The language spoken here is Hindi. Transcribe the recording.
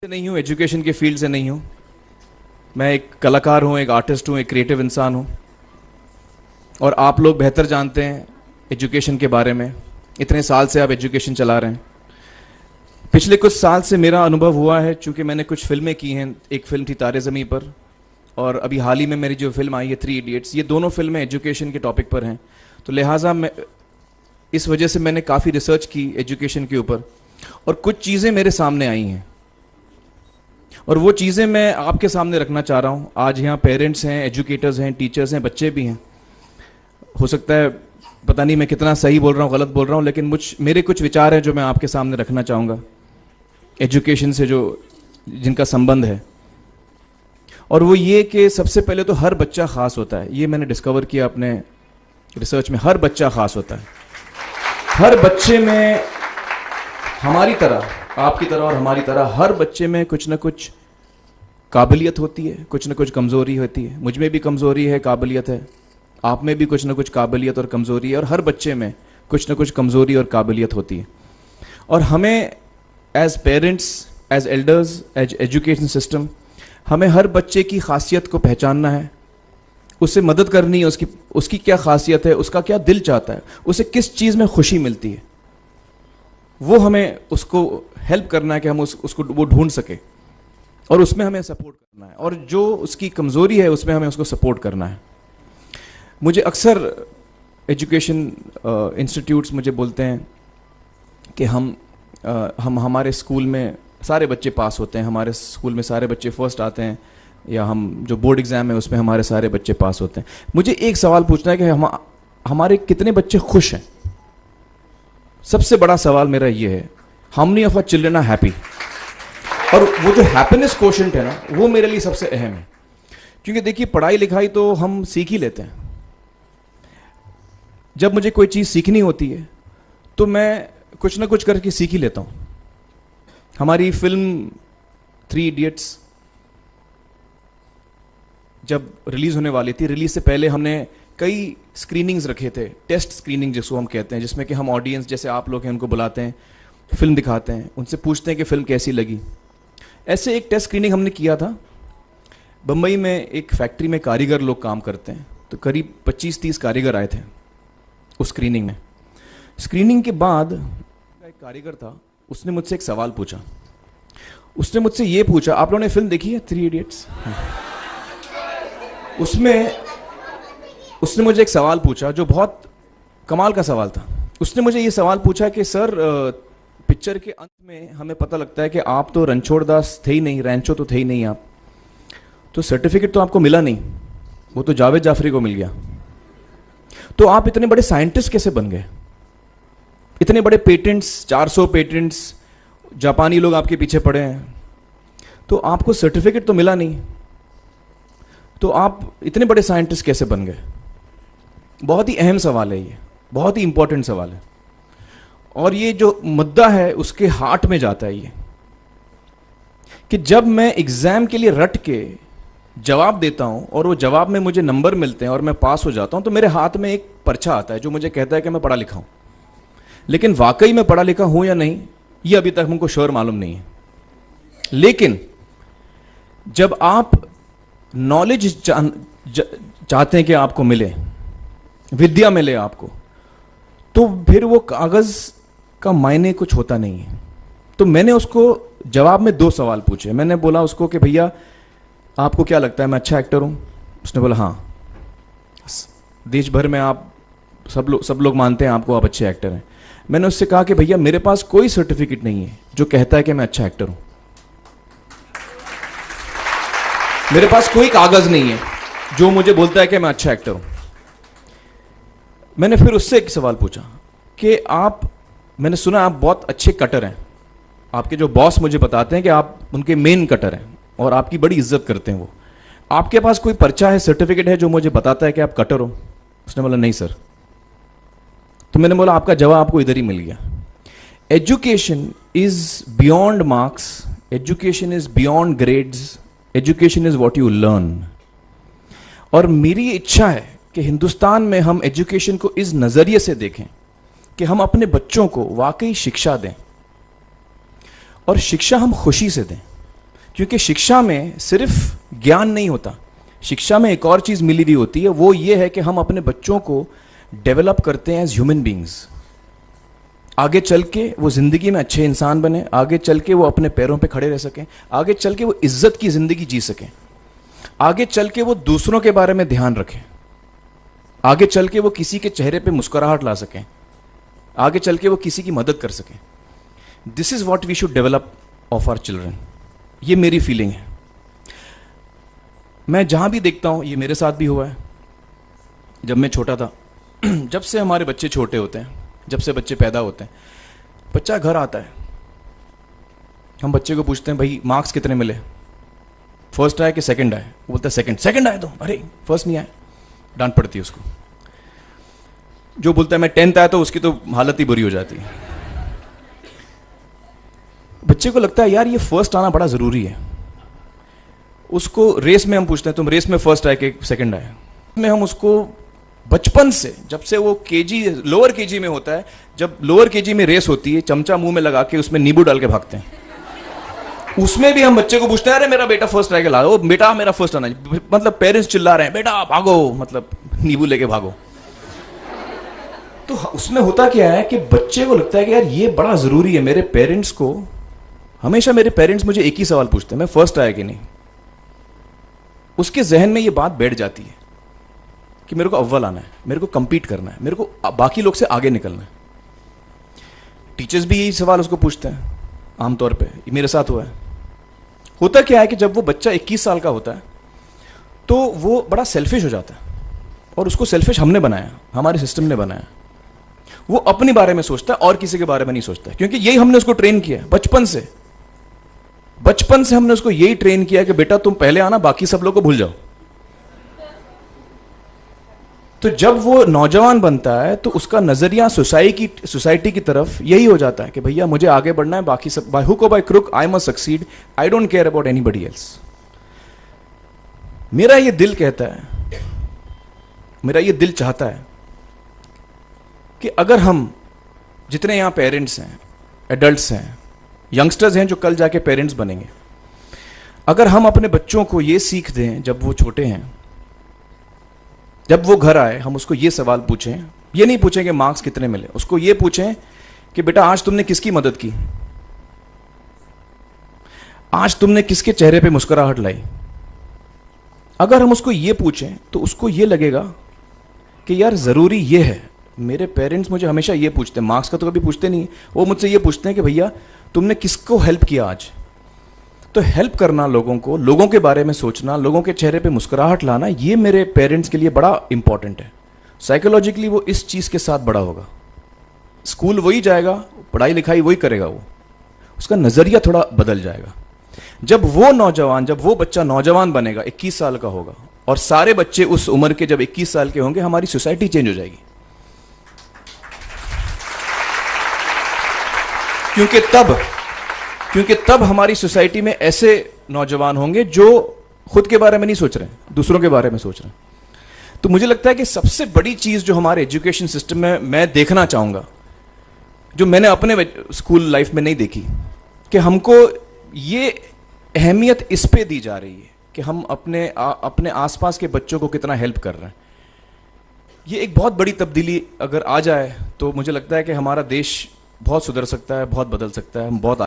से नहीं हूँ, एजुकेशन के फील्ड से नहीं हूँ। मैं एक कलाकार हूँ, एक आर्टिस्ट हूँ, एक क्रिएटिव इंसान हूँ। और आप लोग बेहतर जानते हैं एजुकेशन के बारे में। इतने साल से आप एजुकेशन चला रहे हैं। पिछले कुछ साल से मेरा अनुभव हुआ है, चूँकि मैंने कुछ फिल्में की हैं। एक फिल्म थी तारे ज़मीं पर, और अभी हाल ही में मेरी जो फिल्म आई है 3 इडियट्स, ये दोनों फिल्में एजुकेशन के टॉपिक पर हैं। तो लिहाजा मैं इस वजह से मैंने काफ़ी रिसर्च की एजुकेशन के ऊपर, और कुछ चीज़ें मेरे सामने आई हैं और वो चीज़ें मैं आपके सामने रखना चाह रहा हूँ। आज यहाँ पेरेंट्स हैं, एजुकेटर्स हैं, टीचर्स हैं, बच्चे भी हैं। हो सकता है पता नहीं मैं कितना सही बोल रहा हूँ, गलत बोल रहा हूँ, लेकिन मेरे कुछ विचार हैं जो मैं आपके सामने रखना चाहूँगा एजुकेशन से जिनका संबंध है। और वो ये कि सबसे पहले तो हर बच्चा ख़ास होता है। ये मैंने डिस्कवर किया अपने रिसर्च में। हर बच्चा ख़ास होता है। हर बच्चे में हमारी तरह, आपकी तरह और हमारी तरह, हर बच्चे में कुछ ना कुछ काबिलियत होती है, कुछ ना कुछ कमज़ोरी होती है। मुझ में भी कमज़ोरी है, काबिलियत है। आप में भी कुछ ना कुछ काबिलियत और कमज़ोरी है, और हर बच्चे में कुछ ना कुछ कमज़ोरी और काबिलियत होती है। और हमें as parents, as elders, as education system, हमें हर बच्चे की खासियत को पहचानना है, उससे मदद करनी है। उसकी क्या खासियत है, उसका क्या दिल चाहता है, उसे किस चीज़ में खुशी मिलती है, वो हमें उसको हेल्प करना है कि हम उसको वो ढूंढ सके, और उसमें हमें सपोर्ट करना है। और जो उसकी कमज़ोरी है उसमें हमें उसको सपोर्ट करना है। मुझे अक्सर एजुकेशन इंस्टीट्यूट्स मुझे बोलते हैं कि हम हमारे स्कूल में सारे बच्चे पास होते हैं, हमारे स्कूल में सारे बच्चे फर्स्ट आते हैं, या हम जो बोर्ड एग्ज़ाम है उसमें हमारे सारे बच्चे पास होते हैं। मुझे एक सवाल पूछना है कि हमारे कितने बच्चे खुश हैं। सबसे बड़ा सवाल मेरा ये है, how many of our children are happy. और वो जो हैप्पीनेस कोशेंट है ना, वो मेरे लिए सबसे अहम है। क्योंकि देखिए, पढ़ाई लिखाई तो हम सीख ही लेते हैं। जब मुझे कोई चीज़ सीखनी होती है तो मैं कुछ ना कुछ करके सीख ही लेता हूँ। हमारी फिल्म 3 इडियट्स जब रिलीज़ होने वाली थी, रिलीज़ से पहले हमने कई स्क्रीनिंग्स रखे थे, टेस्ट स्क्रीनिंग जिसको हम कहते हैं, जिसमें कि हम ऑडियंस जैसे आप लोग हैं उनको बुलाते हैं, फिल्म दिखाते हैं, उनसे पूछते हैं कि फ़िल्म कैसी लगी। ऐसे एक टेस्ट स्क्रीनिंग हमने किया था। बम्बई में एक फैक्ट्री में कारीगर लोग काम करते हैं, तो करीब 25-30 कारीगर आए थे उस स्क्रीनिंग में। स्क्रीनिंग के बाद एक कारीगर था, उसने मुझसे एक सवाल पूछा। उसने मुझसे ये पूछा, आप लोगों ने फिल्म देखी है 3 इडियट्स? उसने मुझे एक सवाल पूछा जो बहुत कमाल का सवाल था। उसने मुझे ये सवाल पूछा कि सर, पिक्चर के अंत में हमें पता लगता है कि आप तो रणछोड़ दास थे ही नहीं, रैंचो तो थे ही नहीं आप, तो सर्टिफिकेट तो आपको मिला नहीं, वो तो जावेद जाफरी को मिल गया। तो आप इतने बड़े साइंटिस्ट कैसे बन गए? इतने बड़े पेटेंट्स, 400 पेटेंट्स, जापानी लोग आपके पीछे पड़े हैं, तो आपको सर्टिफिकेट तो मिला नहीं, तो आप इतने बड़े साइंटिस्ट कैसे बन गए? बहुत ही अहम सवाल है ये, बहुत ही इंपॉर्टेंट सवाल है। और ये जो मुद्दा है उसके हार्ट में जाता है ये, कि जब मैं एग्जाम के लिए रट के जवाब देता हूं और वो जवाब में मुझे नंबर मिलते हैं और मैं पास हो जाता हूं, तो मेरे हाथ में एक पर्चा आता है जो मुझे कहता है कि मैं पढ़ा लिखा हूं। लेकिन वाकई मैं पढ़ा लिखा हूं या नहीं, ये अभी तक हमको श्योर मालूम नहीं है। लेकिन जब आप नॉलेज चाहते हैं कि आपको मिले, विद्या मिले आपको, तो फिर वो कागज का मायने कुछ होता नहीं है। तो मैंने उसको जवाब में 2 सवाल पूछे। मैंने बोला उसको कि भैया, आपको क्या लगता है मैं अच्छा एक्टर हूं? उसने बोला हाँ, देश भर में आप सब लोग मानते हैं आपको, आप अच्छे एक्टर हैं। मैंने उससे कहा कि भैया, मेरे पास कोई सर्टिफिकेट नहीं है जो कहता है कि मैं अच्छा एक्टर हूं। मेरे पास कोई कागज नहीं है जो मुझे बोलता है कि मैं अच्छा एक्टर हूं। मैंने फिर उससे एक सवाल पूछा कि मैंने सुना आप बहुत अच्छे कटर हैं, आपके जो बॉस मुझे बताते हैं कि आप उनके मेन कटर हैं और आपकी बड़ी इज्जत करते हैं वो। आपके पास कोई पर्चा है, सर्टिफिकेट है जो मुझे बताता है कि आप कटर हो? उसने बोला नहीं सर। तो मैंने बोला आपका जवाब आपको इधर ही मिल गया। Education is beyond marks, education is beyond grades, education is what you learn. और मेरी इच्छा है कि हिंदुस्तान में हम एजुकेशन को इस नज़रिए से देखें कि हम अपने बच्चों को वाकई शिक्षा दें, और शिक्षा हम खुशी से दें। क्योंकि शिक्षा में सिर्फ ज्ञान नहीं होता, शिक्षा में एक और चीज़ मिली हुई होती है, वो ये है कि हम अपने बच्चों को डेवलप करते हैं एज ह्यूमन बींग्स। आगे चल के वो ज़िंदगी में अच्छे इंसान बने, आगे चल के वो अपने पैरों पे खड़े रह सकें, आगे चल के वो इज्जत की ज़िंदगी जी सकें, आगे चल के वो दूसरों के बारे में ध्यान रखें, आगे चल के वो किसी के चेहरे पे मुस्कुराहट ला सकें, आगे चल के वो किसी की मदद कर सकें। This is what we should develop of our children. ये मेरी फीलिंग है। मैं जहाँ भी देखता हूँ, ये मेरे साथ भी हुआ है जब मैं छोटा था। जब से हमारे बच्चे छोटे होते हैं, जब से बच्चे पैदा होते हैं, बच्चा घर आता है, हम बच्चे को पूछते हैं भाई मार्क्स कितने मिले, फर्स्ट आया कि सेकंड आया? वो बोलता है सेकंड। सेकंड आया तो अरे फर्स्ट नहीं आया, डांट पड़ती है उसको। जो बोलता है मैं 10th आया तो उसकी तो हालत ही बुरी हो जाती है। बच्चे को लगता है यार ये फर्स्ट आना बड़ा जरूरी है। उसको रेस में हम पूछते हैं तुम रेस में फर्स्ट आए कि सेकंड आए? में हम उसको बचपन से, जब से वो केजी लोअर केजी में होता है, जब लोअर केजी में रेस होती है, चमचा मुंह में लगा के उसमें नींबू डाल के भागते हैं। उसमें भी हम बच्चे को पूछते हैं अरे मेरा बेटा फर्स्ट आएगा, ला, ओ बेटा मेरा फर्स्ट आना, मतलब पेरेंट्स चिल्ला रहे हैं बेटा भागो, मतलब नींबू लेके भागो। तो उसमें होता क्या है कि बच्चे को लगता है कि यार ये बड़ा जरूरी है। मेरे पेरेंट्स को हमेशा, मेरे पेरेंट्स मुझे एक ही सवाल पूछते हैं, मैं फर्स्ट आया कि नहीं। उसके जहन में ये बात बैठ जाती है कि मेरे को अव्वल आना है, मेरे को कंपीट करना है, मेरे को बाकी लोग से आगे निकलना है। टीचर्स भी यही सवाल उसको पूछते हैं आमतौर पे, मेरे साथ हुआ है। होता क्या है कि जब वो बच्चा 21 साल का होता है तो वो बड़ा सेल्फिश हो जाता है, और उसको सेल्फिश हमने बनाया, हमारे सिस्टम ने बनाया। वो अपने बारे में सोचता है और किसी के बारे में नहीं सोचता, क्योंकि यही हमने उसको ट्रेन किया बचपन से। बचपन से हमने उसको यही ट्रेन किया कि बेटा तुम पहले आना, बाकी सब लोग को भूल जाओ। तो जब वो नौजवान बनता है तो उसका नजरिया सोसाइटी की तरफ यही हो जाता है कि भैया मुझे आगे बढ़ना है, बाकी सब बाय हुक और by crook I must succeed, I don't care about anybody else. मेरा ये दिल कहता है, मेरा ये दिल चाहता है कि अगर हम जितने यहां पेरेंट्स हैं, एडल्ट्स हैं, यंगस्टर्स हैं जो कल जाके पेरेंट्स बनेंगे, अगर हम अपने बच्चों को ये सीख दें जब वो छोटे हैं, जब वो घर आए हम उसको ये सवाल पूछें, ये नहीं पूछें कि मार्क्स कितने मिले, उसको ये पूछें कि बेटा आज तुमने किसकी मदद की, आज तुमने किसके चेहरे पे मुस्कुराहट लाई। अगर हम उसको ये पूछें तो उसको ये लगेगा कि यार जरूरी ये है। मेरे पेरेंट्स मुझे हमेशा ये पूछते हैं, मार्क्स का तो कभी पूछते नहीं, वो मुझसे ये पूछते हैं कि भैया तुमने किसको हेल्प किया आज। तो हेल्प करना लोगों को, लोगों के बारे में सोचना, लोगों के चेहरे पे मुस्कुराहट लाना, ये मेरे पेरेंट्स के लिए बड़ा इंपॉर्टेंट है। साइकोलॉजिकली वो इस चीज़ के साथ बड़ा होगा। स्कूल वही जाएगा, पढ़ाई लिखाई वही करेगा, वो उसका नज़रिया थोड़ा बदल जाएगा। जब वो बच्चा नौजवान बनेगा, 21 साल का होगा, और सारे बच्चे उस उम्र के जब 21 साल के होंगे, हमारी सोसाइटी चेंज हो जाएगी। क्योंकि तब हमारी सोसाइटी में ऐसे नौजवान होंगे जो खुद के बारे में नहीं सोच रहे हैं, दूसरों के बारे में सोच रहे हैं। तो मुझे लगता है कि सबसे बड़ी चीज जो हमारे एजुकेशन सिस्टम में मैं देखना चाहूंगा, जो मैंने अपने स्कूल लाइफ में नहीं देखी, कि हमको ये अहमियत इस पे दी जा रही है कि हम अपने आसपास के बच्चों को कितना हेल्प कर रहे हैं। ये एक बहुत बड़ी तब्दीली अगर आ जाए तो मुझे लगता है कि हमारा देश बहुत सुधर सकता है, बहुत बदल सकता है, हम बहुत